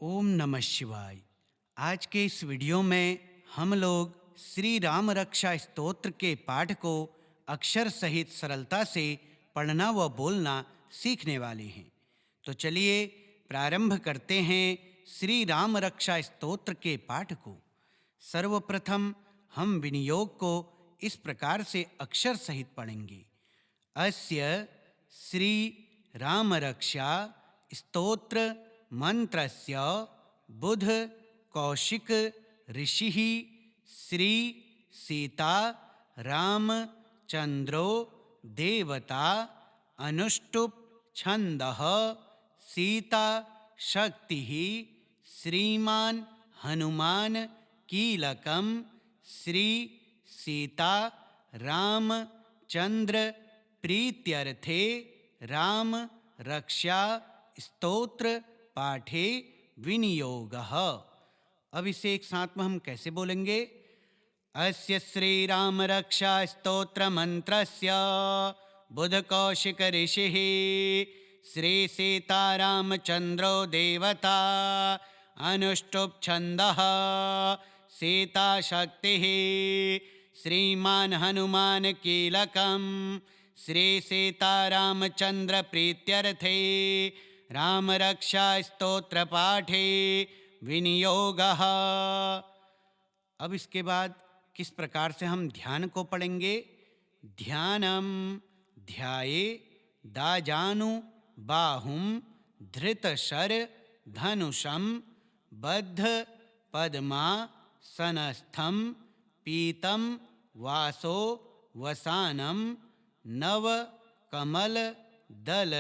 ओम नमः शिवाय। आज के इस वीडियो में हम लोग श्री राम रक्षा स्तोत्र के पाठ को अक्षर सहित सरलता से पढ़ना व बोलना सीखने वाले हैं। तो चलिए प्रारंभ करते हैं श्री राम रक्षा स्तोत्र के पाठ को। सर्वप्रथम हम विनियोग को इस प्रकार से अक्षर सहित पढ़ेंगे। अस्य श्री राम रक्षा स्तोत्र मंत्रस्य बुध कौशिक ऋषिः श्री सीता रामचंद्रो देवता अनुष्टुप छंदः सीता शक्तिः श्रीमान हनुमान कीलकम श्री सीता रामचंद्र प्रीत्यर्थे राम रक्षा स्तोत्र पाठे विनियोगः। अब इसे एक साथ में हम कैसे बोलेंगे? अस्य श्री राम रक्षा स्तोत्र मंत्रस्य बुध कौशिक ऋषिः श्री सीता रामचंद्रो देवता अनुष्टुप छंदः सीता शक्तिः श्रीमान हनुमान कीलकम श्री सीता रामचंद्र प्रीत्यर्थे राम रक्षा स्तोत्र पाठे विनियोगः। अब इसके बाद किस प्रकार से हम ध्यान को पढ़ेंगे? ध्यानम ध्याये दाजानु बाहुम धृतशर धनुषम बद्ध पद्मा सनस्थम पीतम वासो वसानम नव कमल दल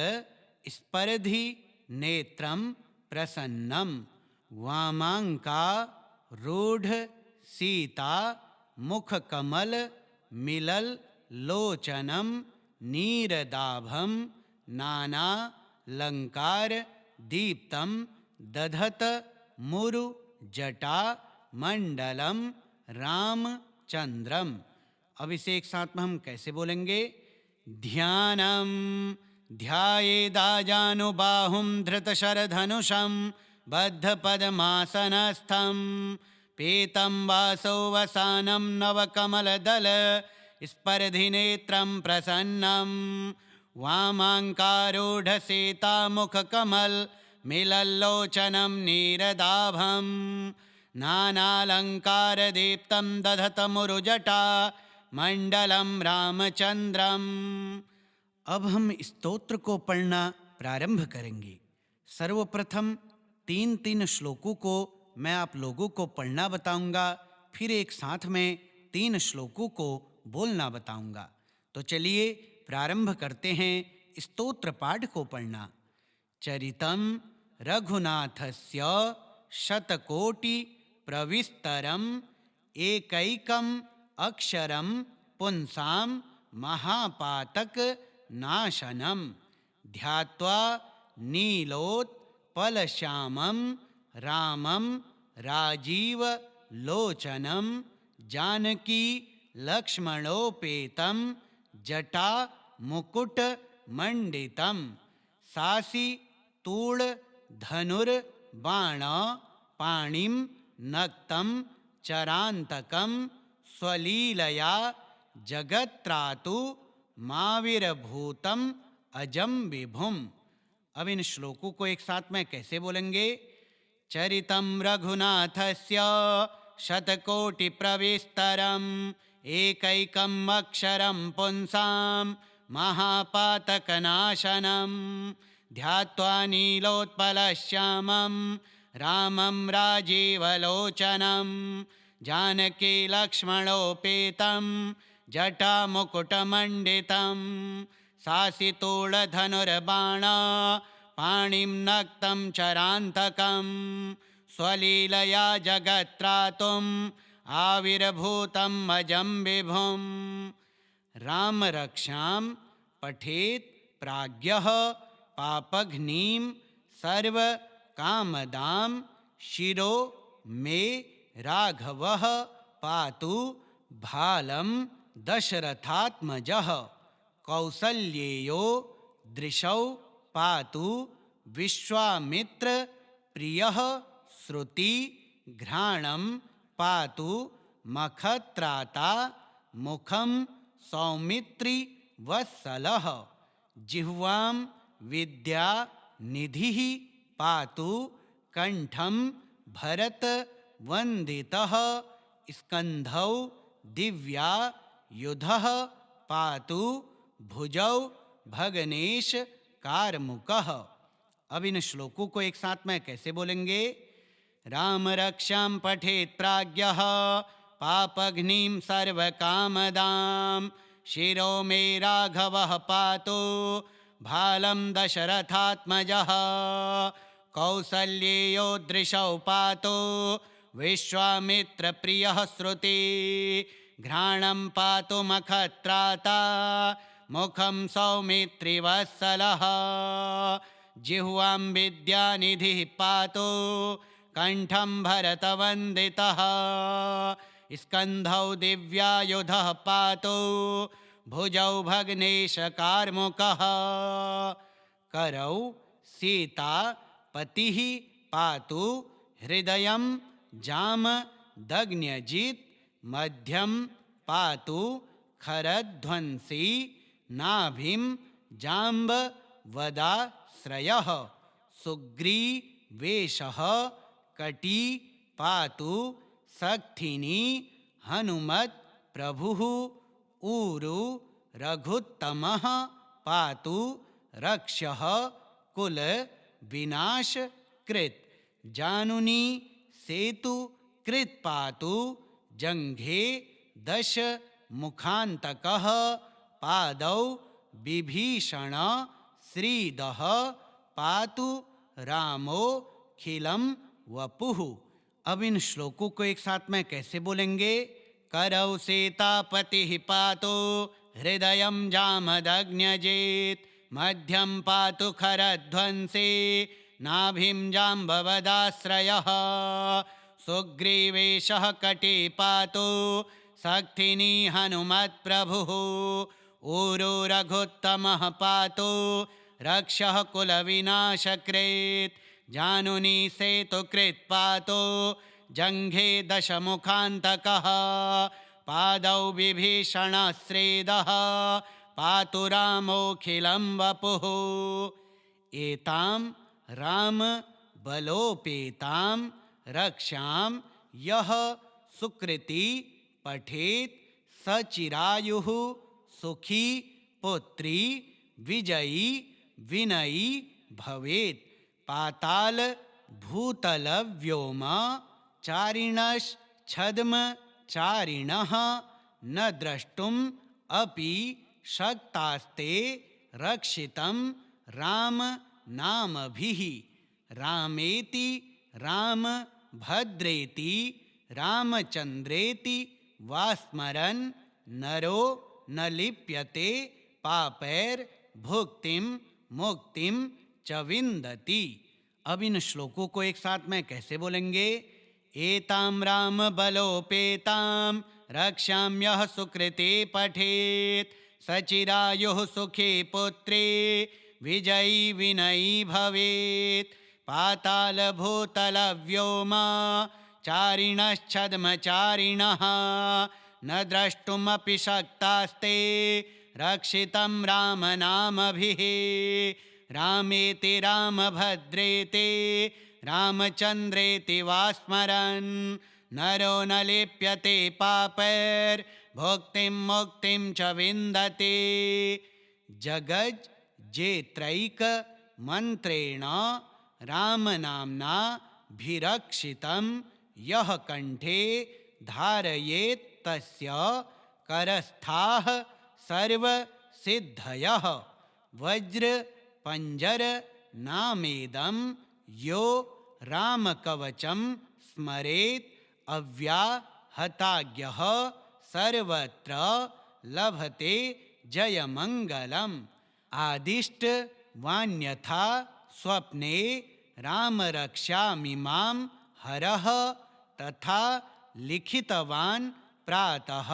स्पर्धि नेत्रम प्रसन्नम वामांका रूढ़ सीता मुख कमल मिलल लोचनम नीरदाभम नाना लंकार दीप्तम दधत मुरु जटा मंडलम रामचंद्रम। अब इसे एक साथ में हम कैसे बोलेंगे? ध्यानम ध्यायेदाजानुबाहुं धृतशरधनुषं बद्धपद्मासनस्थं पीतं वासो वसानं नवकमलदल स्पर्धिनेत्रं प्रसन्नं वामाङ्कारूढसीतामुखकमल मिलल्लोचनं नीरदाभं नानालङ्कारदीप्तं दधतमुरुजटा मंडलम रामचंद्रम। अब हम स्तोत्र को पढ़ना प्रारंभ करेंगे। सर्वप्रथम 3-3 श्लोकों को मैं आप लोगों को पढ़ना बताऊंगा, फिर एक साथ में 3 श्लोकों को बोलना बताऊंगा। तो चलिए प्रारंभ करते हैं स्तोत्र पाठ को पढ़ना। चरितम रघुनाथस्य शतकोटि प्रविस्तरम एकैकम अक्षरम पुंसाम महापातक नाशनम ध्यात्वा नीलोत्पलश्यामं रामं राजीव लोचनं जानकी लक्ष्मणोपेतं जटा मुकुट मंडितं सासी तूल धनुर्बाण पाणिं नक्तं चरांतकं स्वलीलया जगत्त्रातु माविरभूतम अजम विभुम। अब इन श्लोकों को एक साथ में कैसे बोलेंगे? चरितम रघुनाथस्य शतकोटि प्रविस्तरम एकैकम अक्षरम पुंसाम महापातकनाशनम ध्यात्वा नीलोत्पलश्यामं रामं राजीवलोचनं जानकी लक्ष्मणोपेतं जटामुकुटमण्डितं सासितूलधनुर्बाण पाणिं नक्तं चरान्तकं स्वलीलया जगत्त्रातुम् आविर्भूतम् अजं विभुम्। राम रक्षां पठेत् प्राज्ञः पापघ्नीं सर्व कामदां शिरो मे राघवः पातु भालं दशरथात्मजः कौसल्येयो दृशौ पातु विश्वामित्र प्रियः श्रुति घ्राणं पातु मखत्राता मुखं सौमित्री वत्सलः जिह्वां विद्या निधिः पातु कंठं भरत वंदितः स्कंधौ दिव्या युधः पातु भुजौ भगनेश कारमुकः। अब इन श्लोकों को एक साथ में कैसे बोलेंगे? राम रक्षां पठेत् प्राज्ञः पापघ्निं सर्वकामदां शिरो मे राघवः पातु भालं दशरथात्मजः कौसल्येयो दृशौ पातु विश्वामित्रप्रियः श्रुति घ्राणं पातु मखत्राता मुखं सौमित्रिवत्सलः जिह्वां विद्यानिधिः पातु कंठं भरतवन्दितः स्कंधौ दिव्यायुधः पातु भुजौ भग्नेशकार्मुकः करौ सीता पतिः पातु हृदयं जाम दग्न्यजित् मध्यं पातु खरध्वंसी नाभिं जाम्ब वदाश्रयः सुग्रीवेशः कटी पातु सक्थिनी हनुमत् प्रभुः ऊरु रघुत्तमः पातु रक्षः कुल विनाश कृत जानुनी सेतु कृत पातु जंघे दश मुखांतकः पादौ विभीषण श्रीदः पातु रामो खिलम वपुः। अब इन श्लोकों को एक साथ में कैसे बोलेंगे? करौ सीतापतिः पातु हृदयं जामदग्न्यजित् मध्यं पातु खरध्वंसी नाभिं जाम्बवदाश्रयः सुग्रीवेशः कटी पातु सक्थिनी हनुमत्प्रभुः ऊरु रघुत्तमः पातु रक्षः कुलविनाशकृत् जानुनी सेतुकृत् पातु जंघे दशमुखांतकः पादौ विभीषणश्रीदः पातु रामोऽखिलं वपुः। एतां राम बलोपेतां रक्षां यः सुकृति पठेत् सचिरायुः सुखी पुत्री विजयी विनयी भवेत्। पाताल भूतल व्योम चारिणश्छद्म चारिणः न द्रष्टुम् अपि शक्तास्ते रक्षितं राम नामभिः रामेति राम भद्रेति रामचंद्रेति वास्मरन् नरो न लिप्यते पापैर भुक्तिं मुक्तिं च विन्दति। अब इन श्लोकों को एक साथ में कैसे बोलेंगे? एतां राम बलोपेतां रक्षां यः सुकृति पठेत् सचिरायुः सुखी पुत्री विजयी विनयी भवेत्। पाताल भूतल व्योम चारिणश्छद्म चारिणः न द्रष्टुमपि शक्तास्ते रक्षितं राम नामभिः रामेति रामभद्रेति रामचंद्रेति वास्मरन् नरो न लिप्यते पापैर् भुक्तिं मुक्तिं च विन्दति। जगज् जेत्रैक मंत्रेण राम नाम्ना भिरक्षितं यः कंठे धारयेत् तस्य करस्थाः सर्व सिद्धयः। वज्र पंजर नामेदं यो रामकवचं स्मरेत् अव्याहताज्ञः सर्वत्र लभते जयमंगलम्। आदिष्ट वान्यथा स्वप्ने राम रक्षामिमां हरः तथा लिखितवान् प्रातः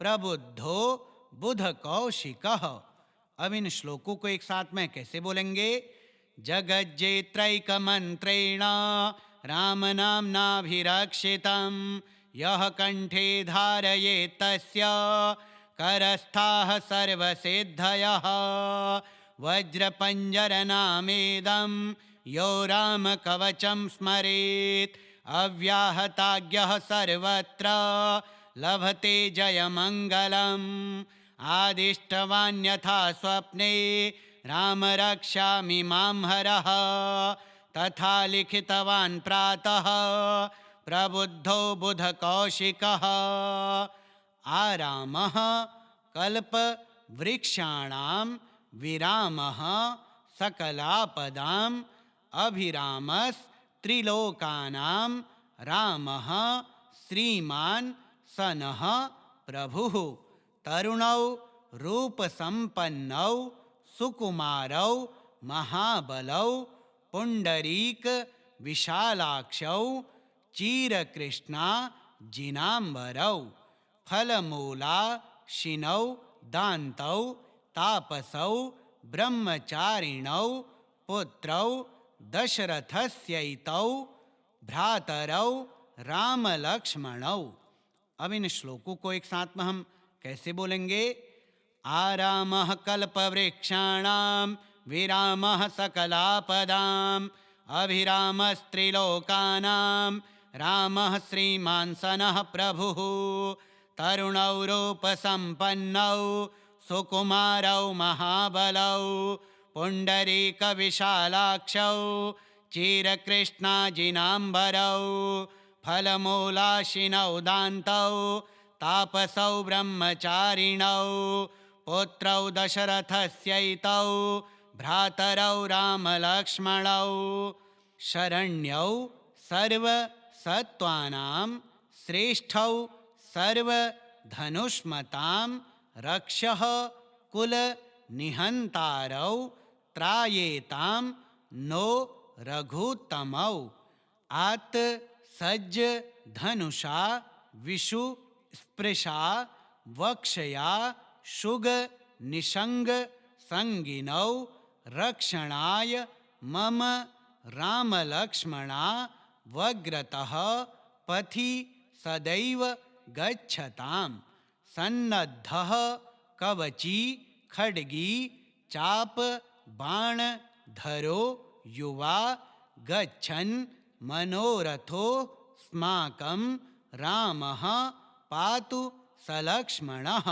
प्रबुद्धो बुध कौशिकः। अब इन श्लोकों को एक साथ में कैसे बोलेंगे? जगज्जेत्रैकमन्त्रेण रामनाम्नाभिरक्षितं यः कण्ठे धारयेत् तस्य करस्थाः सर्वसिद्धयः वज्रपञ्जरनामेदं यो रामकवचं स्मरेत् अव्याहताज्ञः सर्वत्र लभते जयमङ्गलम् आदिष्टवान्यथा स्वप्ने राम रक्षामि मां हरः तथा लिखितवान् प्रातः प्रबुद्धो बुधकौशिकः आरामः कल्पवृक्षाणां विरामः सकलापदाम् अभिरामस्त्रिलोकानां रामः श्रीमान् स नः प्रभुः तरुणौ रूपसम्पन्नौ सुकुमारौ महाबलौ पुण्डरीक विशालाक्षौ चीरकृष्णा जिनाम्बरौ फलमूलाशिनौ दान्तौ तापसौ ब्रह्मचारिणौ पुत्रौ दशरथस्यैतौ भ्रातरौ रामलक्ष्मणौ। अब इन श्लोकों को एक साथ में हम कैसे बोलेंगे? आरामः कल्पवृक्षाणां विरामः सकलापदाम् अभिरामस्त्रिलोकानां रामः श्रीमान् स नः प्रभुः तरुणौ रूपसम्पन्नौ सुकुमारौ महाबलौ पुण्डरीकविशालाक्षौ चीरकृष्णाजिनाम्बरौ फलमूलाशिनौ दान्तौ तापसौ ब्रह्मचारिणौ पुत्रौ दशरथस्यैतौ भ्रातरौ रामलक्ष्मणौ शरण्यौ सर्वसत्त्वानां श्रेष्ठौ सर्वधनुष्मतां रक्षः कुलनिहन्तारौ त्रायेतां नो रघुत्तमौ आत्सज्ज धनुषा विषु स्पृशा वक्षया शुग निषंग संगिनौ रक्षणाय मम रामलक्ष्मणा वग्रतः पथि सदैव गच्छताम् सन्नद्धः कवची खड्गी चाप बाण धरो युवा गच्छन् मनोरथो स्माकं रामः पातु सलक्ष्मणः।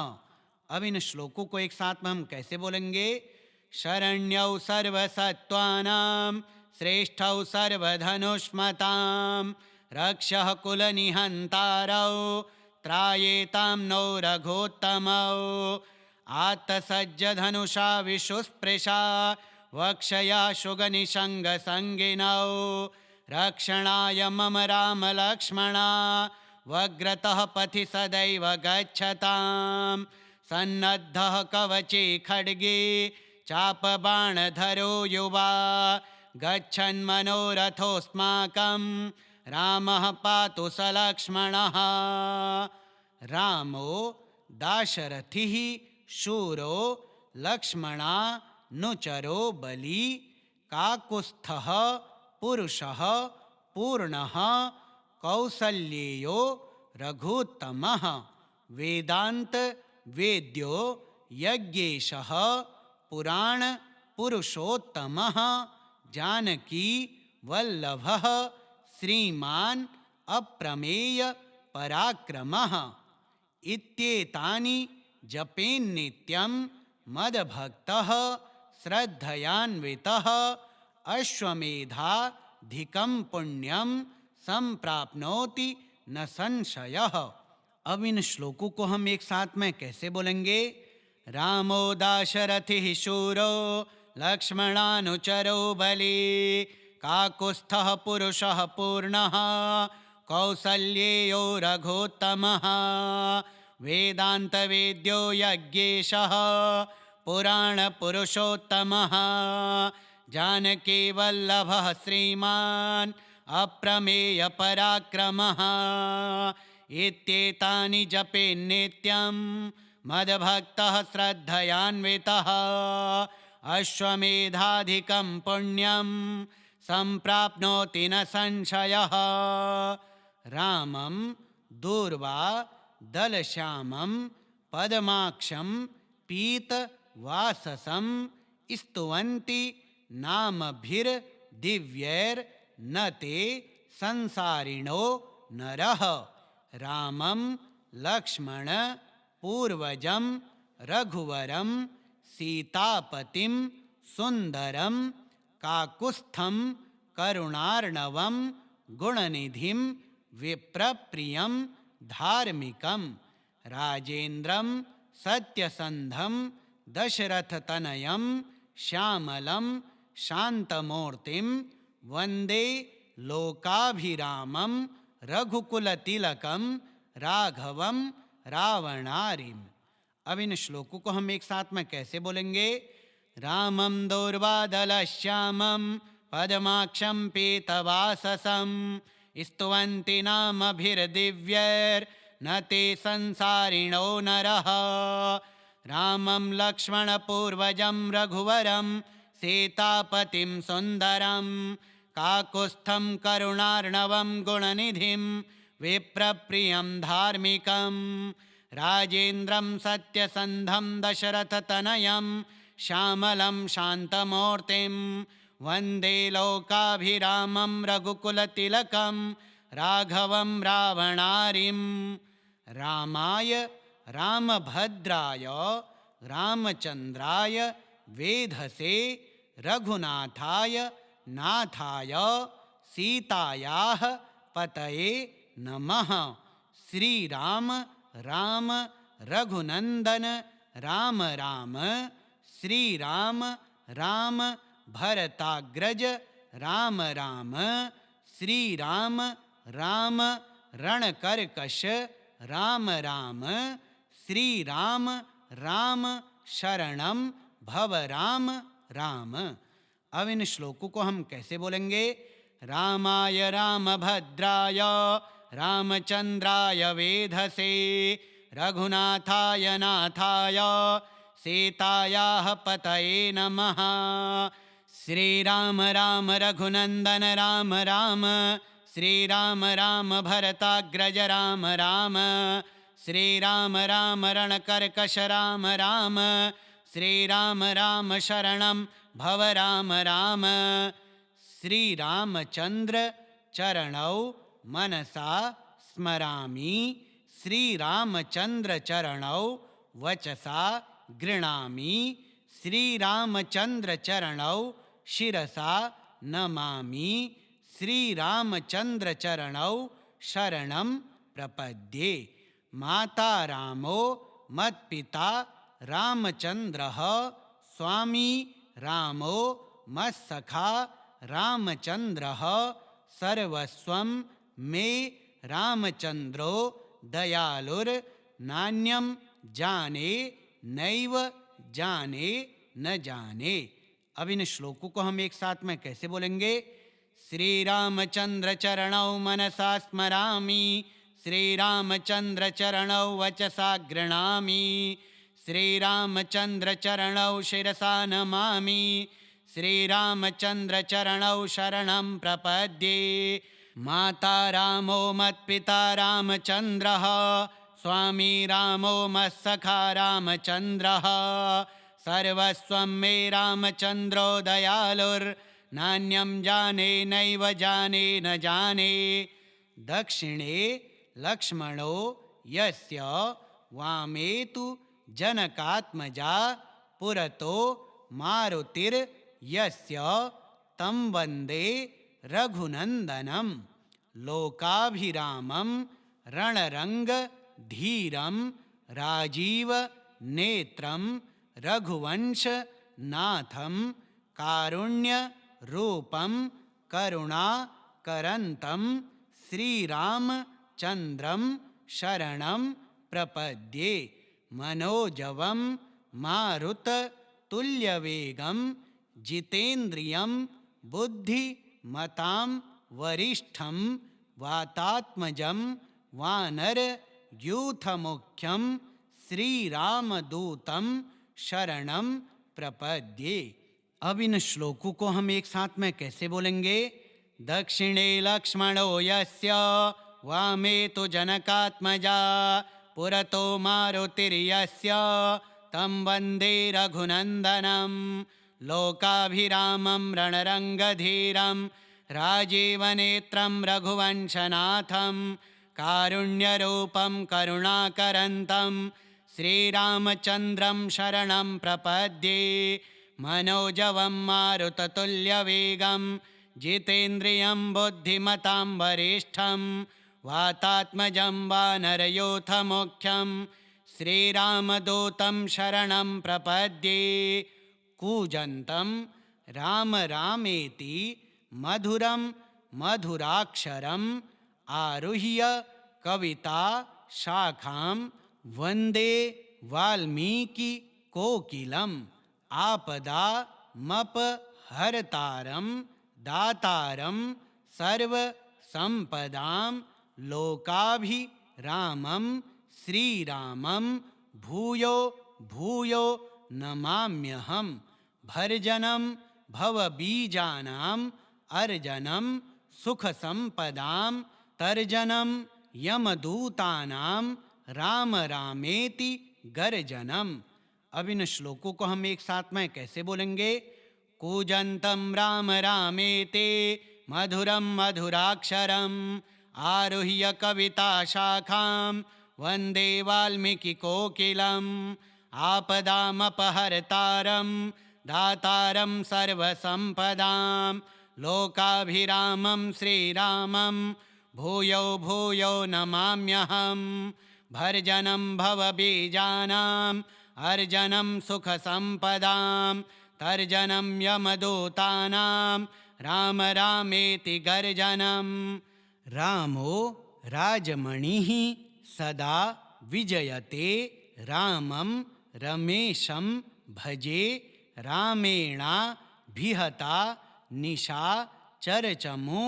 अब इन श्लोकों को एक साथ में हम कैसे बोलेंगे? शरण्यौ सर्वसत्त्वानां श्रेष्ठौ सर्वधनुष्मतां रक्षः कुलनिहन्तारौ त्रायेतां नो रघोत्तमौ आत्तसज्जधनुषा विशुस्पृशा वक्षया शुगनिषङ्गसङ्गिनौ रक्षणाय मम रामलक्ष्मणा वग्रतः पथि सदैव गच्छताम् सन्नद्धः कवची खड्गी चापबाणधरो युवा गच्छन्मनोरथोऽस्माकं रामः पातु सलक्ष्मणः। रामो दाशरथिः शूरो लक्ष्मणानुचरो बली काकुत्स्थः पुरुषः पूर्णः कौसल्येयो रघुत्तमः वेदांत वेद्यो यज्ञेशः पुराण पुरुषोत्तमः जानकी वल्लभः श्रीमान् अप्रमेय पराक्रमः इत्येतानि जपेन्नित्यं मदभक्तः श्रद्धयान्वितः अश्वमेधाधिकं पुण्यं संप्राप्नोति न संशयः। अब इन श्लोकों को हम एक साथ में कैसे बोलेंगे? रामो दाशरथिः शूरो लक्ष्मणानुचरो बली काकुत्स्थः पुरुषः पूर्णः कौसल्येयो रघोत्तमः वेदान्तवेद्यो यज्ञेशः पुराणपुरुषोत्तमः जानकीवल्लभः श्रीमान् अप्रमेयपराक्रमः इत्येतानि जपेन्नित्यं मद्भक्तः श्रद्धयान्वितः अश्वमेधाधिकं पुण्यं सम्प्राप्नोति न संशयः। रामं दूर्वा दलश्यामं पद्माक्षं पीतवाससं स्तुवन्ति नामभिर्दिव्यैर्न ते संसारिणो नरः। रामं लक्ष्मण पूर्वजं रघुवरं सीतापतिं सुन्दरं काकुत्स्थं करुणार्णवं गुणनिधिं विप्रप्रियं धार्मिकं राजेन्द्रं सत्यसन्धं दशरथतनयं श्यामलं शान्तमूर्तिं वन्दे लोकाभिरामं रघुकुलतिलकं राघवं रावणारिम्। अब इन श्लोकों को हम एक साथ में कैसे बोलेंगे? रामं दूर्वादलश्यामं पद्माक्षं पीतवाससं स्तुवन्ति नामभिर्दिव्यैर्न ते संसारिणो नरः। रामं लक्ष्मणपूर्वजं रघुवरं सीतापतिं सुन्दरं काकुत्स्थं करुणार्णवं गुणनिधिं विप्रप्रियं धार्मिकं राजेन्द्रं सत्यसन्धं दशरथतनयं श्यामलं शान्तमूर्तिं वन्दे लोकाभिरामं रघुकुलतिलकं राघवं रावणारिम्। रामाय रामभद्राय रामचन्द्राय वेधसे रघुनाथाय नाथाय सीतायाः पतये नमः। श्रीराम राम रघुनन्दन राम राम श्रीराम राम भरताग्रज राम राम श्रीराम राम रणकर्कश राम राम श्रीराम राम शरणं भव राम राम। अब इन श्लोकों को हम कैसे बोलेंगे? रामाय रामभद्राय रामचन्द्राय वेधसे रघुनाथाय नाथाय सीतायाः पतये नमः। श्रीराम राम रघुनन्दन राम राम श्रीराम राम भरताग्रज राम राम श्रीराम राम रणकर्कश राम राम श्रीराम राम शरणं भव राम राम। श्रीरामचन्द्र चरणौ मनसा स्मरामि श्रीरामचन्द्र चरणौ वचसा गृह्णामि श्रीरामचन्द्र चरणौ शिरसा नमामि श्रीरामचन्द्र चरणौ शरणं प्रपद्ये। माता रामो मत्पिता रामचन्द्रः स्वामी रामो मत्सखा रामचन्द्रः सर्वस्वं मे रामचन्द्रो दयालुर्नान्यं जाने नैव जाने न जाने। अब इन श्लोकों को हम एक साथ में कैसे बोलेंगे? श्रीरामचन्द्र चरणौ मनसा स्मरामि श्रीरामचन्द्र चरणौ वचसा गृह्णामि श्रीरामचन्द्र चरणौ शिरसा नमामि श्रीरामचन्द्र चरणौ शरणं प्रपद्ये। माता रामो मत्पिता रामचन्द्रः स्वामी रामो मत्सखा रामचन्द्रः सर्वस्वं मे रामचन्द्रो दयालुर्नान्यं जाने नैव जाने न जाने। दक्षिणे लक्ष्मणो यस्य वामे तु जनकात्मजा पुरतो मारुतिर्यस्य तं वन्दे रघुनन्दनं लोकाभिरामं रणरङ्गधीरं राजीवनेत्रं रघुवंशनाथं कारुण्यरूपं करुणाकरन्तं श्रीरामचन्द्रं शरणं प्रपद्ये। मनोजवं मारुततुल्यवेगं जितेन्द्रियं बुद्धिमतां वरिष्ठं वातात्मजं वानरयूथमुख्यं श्रीरामदूतं शरणं प्रपद्ये। अब इन श्लोकों को हम एक साथ में कैसे बोलेंगे? दक्षिणे लक्ष्मणो यस्य वामे तो जनकात्मजा पुरतो मारुतिर्यस्य तं वन्दे रघुनन्दनं लोकाभिरामं रणरङ्गधीरं राजीवनेत्रं रघुवंशनाथं कारुण्यरूपं करुणाकरन्तं श्रीरामचन्द्रं शरणं प्रपद्ये मनोजवं मारुततुल्यवेगं जितेन्द्रियं बुद्धिमतां वरिष्ठं वातात्मजं वानरयूथमुख्यं श्रीरामदूतं शरणं प्रपद्ये कूजन्तं राम रामेति मधुरं मधुराक्षरम् आरुह्य कविता शाखां वन्दे वाल्मीकि कोकिलम् आपदामपहर्तारं दातारं सर्वसम्पदां लोकाभिरामं श्रीरामं भूयो भूयो नमाम्यहम् भर्जनं भवबीजानाम् अर्जनं सुखसम्पदां तर्जनं यमदूतानां राम रामेति गर्जनम्। अब इन श्लोकों को हम एक साथ में कैसे बोलेंगे? कूजन्तं राम रामेति मधुरं मधुराक्षरम् आरुह्य कविता शाखां वन्दे वाल्मीकि कोकिलम् आपदामपहर्तारं दातारं सर्वसम्पदां लोकाभिरामं श्रीरामं भूयो भूयो नमाम्यहम् भर्जनं भवबीजानाम् अर्जनं सुखसम्पदां तर्जनं यमदूतानां राम रामेति गर्जनम्। रामो राजमणिः सदा विजयते रामं रमेशं भजे रामेणाभिहता निशा चरचमु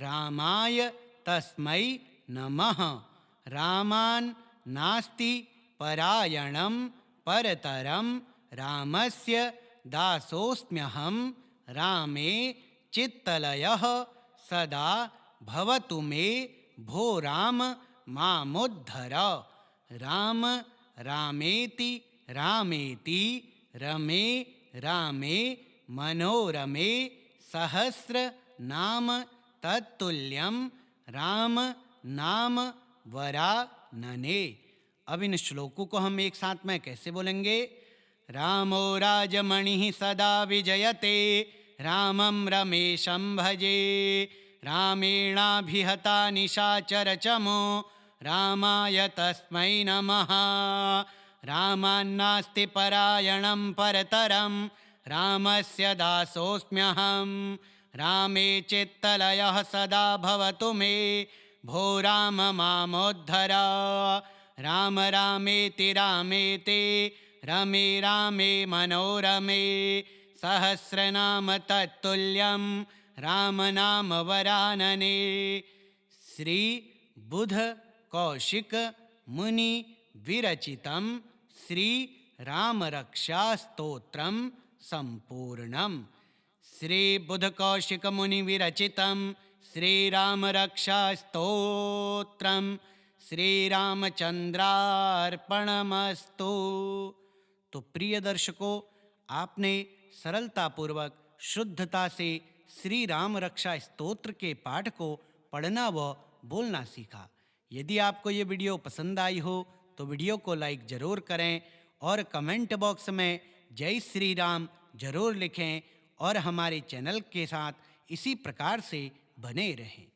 रामाय तस्मै नमः। रामान् नास्ति परायणं परतरं रामस्य दासोऽस्म्यहं रामे चित्तलयः सदा भवतु मे भो राम मामुद्धर। राम रामेति रामेति रमे रामे मनोरमे सहस्र नाम तत्तुल्यं राम नाम वरानने। अब इन श्लोकों को हम एक साथ में कैसे बोलेंगे? रामो राजमणिः सदा विजयते रामं रमेशं भजे रामेणाभिहता निशाचरचमो रामाय तस्मै नमः। रामान्नास्ति परायणं परतरं रामस्य दासोऽस्म्यहं रामे चित्तलयः सदा भवतु मे भो राम मामुद्धर। राम रामेति रामेति रमे रामे मनोरमे सहस्रनाम तत्तुल्यं राम नाम वरानने। श्री बुध कौशिक मुनि विरचितं श्री राम रक्षा स्तोत्रम संपूर्णम। श्री बुध कौशिक मुनि विरचितं श्री राम रक्षा स्तोत्रम श्री रामचंद्रार्पणमस्तु। तो प्रिय दर्शकों, आपने सरलतापूर्वक शुद्धता से श्री राम रक्षा स्तोत्र के पाठ को पढ़ना व बोलना सीखा। यदि आपको ये वीडियो पसंद आई हो तो वीडियो को लाइक जरूर करें और कमेंट बॉक्स में जय श्री राम जरूर लिखें और हमारे चैनल के साथ इसी प्रकार से बने रहें।